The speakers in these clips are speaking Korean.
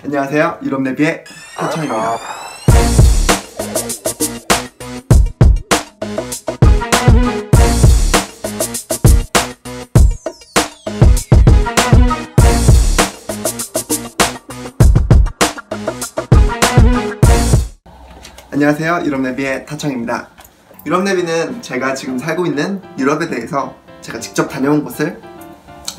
안녕하세요. 유럽내비의 하청입니다. 안녕하세요. 유럽내비의 타청입니다. 유럽내비는 제가 지금 살고 있는 유럽에 대해서 제가 직접 다녀온 곳을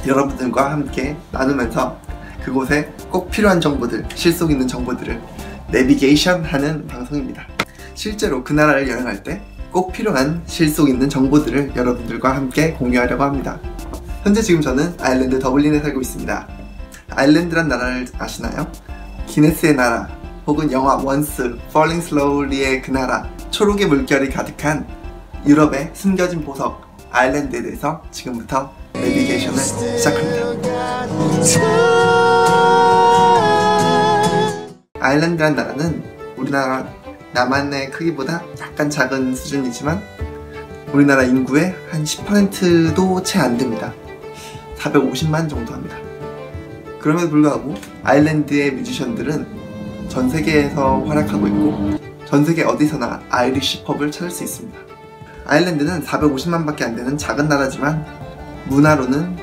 여러분들과 함께 나누면서 그곳에 꼭 필요한 정보들, 실속 있는 정보들을 내비게이션 하는 방송입니다. 실제로 그 나라를 여행할 때 꼭 필요한 실속 있는 정보들을 여러분들과 함께 공유하려고 합니다. 현재 지금 저는 아일랜드 더블린에 살고 있습니다. 아일랜드란 나라를 아시나요? 기네스의 나라, 혹은 영화 원스, Falling Slowly의 그 나라, 초록의 물결이 가득한 유럽의 숨겨진 보석, 아일랜드에 대해서 지금부터 내비게이션을 시작합니다. 아일랜드란 나라는 우리나라 남한의 크기보다 약간 작은 수준이지만 우리나라 인구의 한 10%도 채 안 됩니다. 450만 정도 합니다. 그럼에도 불구하고 아일랜드의 뮤지션들은 전 세계에서 활약하고 있고 전 세계 어디서나 아이리쉬 펍을 찾을 수 있습니다. 아일랜드는 450만 밖에 안 되는 작은 나라지만 문화로는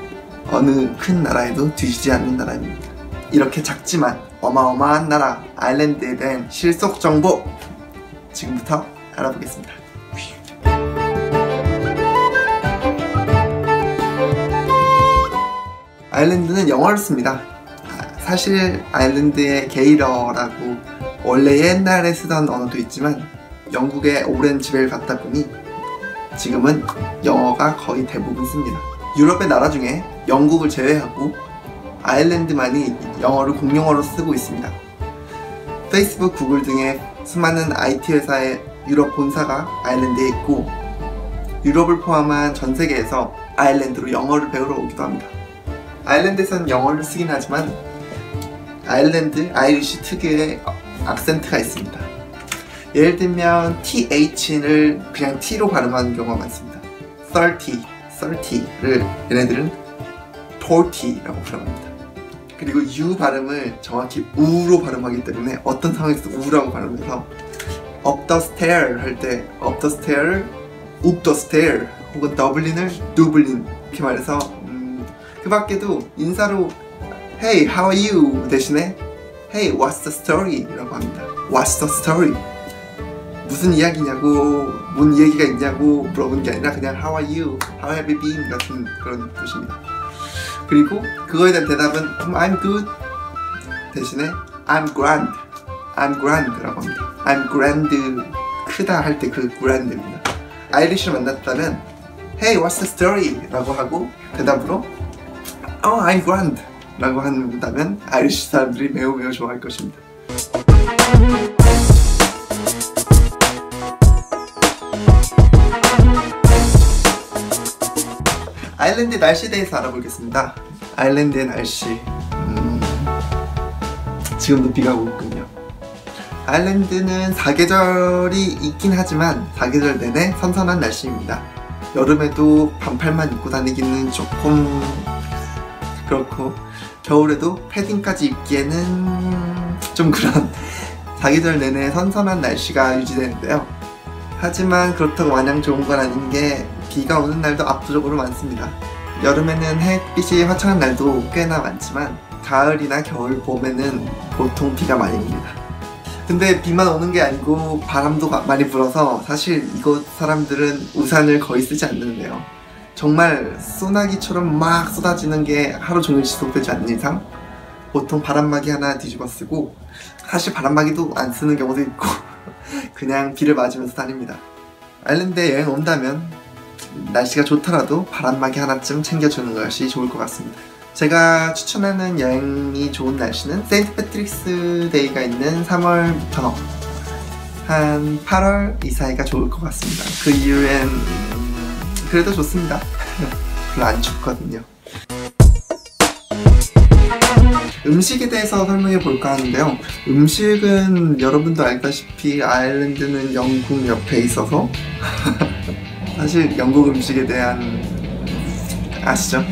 어느 큰 나라에도 뒤지지 않는 나라입니다. 이렇게 작지만 어마어마한 나라 아일랜드에 대한 실속 정보 지금부터 알아보겠습니다. 아일랜드는 영어를 씁니다. 사실 아일랜드의 게일어라고 원래 옛날에 쓰던 언어도 있지만 영국의 오랜 지배를 받다 보니 지금은 영어가 거의 대부분 씁니다. 유럽의 나라 중에 영국을 제외하고 아일랜드만이 영어를 공용어로 쓰고 있습니다. 페이스북, 구글 등의 수많은 IT 회사의 유럽 본사가 아일랜드에 있고 유럽을 포함한 전 세계에서 아일랜드로 영어를 배우러 오기도 합니다. 아일랜드에서는 영어를 쓰긴 하지만 아일랜드, 아이리쉬 특유의 악센트가 있습니다. 예를 들면 TH를 그냥 T로 발음하는 경우가 많습니다. 30를 얘네들은 40라고 발음합니다. 그리고 U 발음을 정확히 우로 발음하기 때문에 어떤 상황에서도 우라고 발음해서 up the stair 할 때 up the stair를 up the stair 혹은 더블린을 두블린 이렇게 말해서 그 밖에도 인사로 Hey, how are you? 대신에 Hey, what's the story? 라고 합니다. What's the story? 무슨 이야기냐고, 뭔 얘기가 있냐고 물어보는 게 아니라 그냥 How are you? How have you been? 같은 그런 뜻입니다. 그리고 그거에 대한 대답은 I'm good 대신에 I'm grand, I'm grand 라고 합니다. I'm grand, 크다 할 때 그 grand입니다. 아이리쉬를 만났다면 Hey, what's the story? 라고 하고 대답으로 I'm grand 라고 한다면 아이리쉬 사람들이 매우 좋아할 것입니다. 아일랜드 날씨에 대해서 알아보겠습니다. 아일랜드의 날씨 지금도 비가 오고 있군요. 아일랜드는 사계절이 있긴 하지만 사계절 내내 선선한 날씨입니다. 여름에도 반팔만 입고 다니기는 조금 그렇고 겨울에도 패딩까지 입기에는 좀 그런 사계절 내내 선선한 날씨가 유지되는데요. 하지만 그렇다고 마냥 좋은 건 아닌 게 비가 오는 날도 압도적으로 많습니다. 여름에는 햇빛이 화창한 날도 꽤나 많지만 가을이나 겨울, 봄에는 보통 비가 많이 옵니다. 근데 비만 오는 게 아니고 바람도 많이 불어서 사실 이곳 사람들은 우산을 거의 쓰지 않는데요. 정말 소나기처럼 막 쏟아지는 게 하루 종일 지속되지 않는 이상 보통 바람막이 하나 뒤집어 쓰고 사실 바람막이도 안 쓰는 경우도 있고 그냥 비를 맞으면서 다닙니다. 아일랜드에 여행 온다면 날씨가 좋더라도 바람막이 하나쯤 챙겨주는 것이 좋을 것 같습니다. 제가 추천하는 여행이 좋은 날씨는 세인트 패트릭스 데이가 있는 3월부터 한 8월 이 사이가 좋을 것 같습니다. 그 이후엔 그래도 좋습니다. 별로 안 춥거든요. 음식에 대해서 설명해 볼까 하는데요. 음식은 여러분도 알다시피 아일랜드는 영국 옆에 있어서 사실 영국 음식에 대한 아시죠?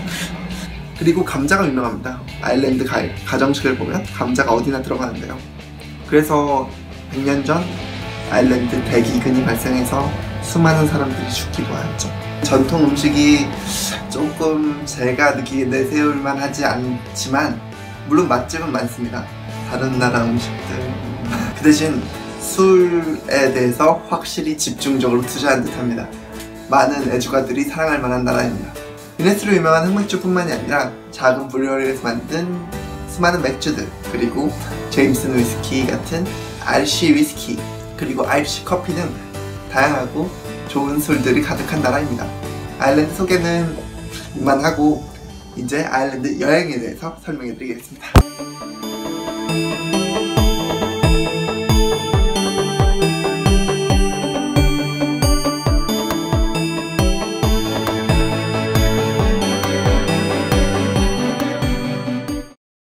그리고 감자가 유명합니다. 아일랜드 가정식을 보면 감자가 어디나 들어가는데요. 그래서 100년 전 아일랜드 대기근이 발생해서 수많은 사람들이 죽기도 하였죠. 전통 음식이 조금 제가 느끼기에 내세울만 하지 않지만 물론 맛집은 많습니다. 다른 나라 음식들. 그 대신 술에 대해서 확실히 집중적으로 투자한 듯합니다. 많은 애주가들이 사랑할 만한 나라입니다. 기네스로 유명한 흑맥주뿐만이 아니라 작은 브루어리에서 만든 수많은 맥주들, 그리고 제임슨 위스키 같은 RC 위스키, 그리고 RC 커피 등 다양하고 좋은 술들이 가득한 나라입니다. 아일랜드 소개는 이만하고 이제 아일랜드 여행에 대해서 설명해 드리겠습니다.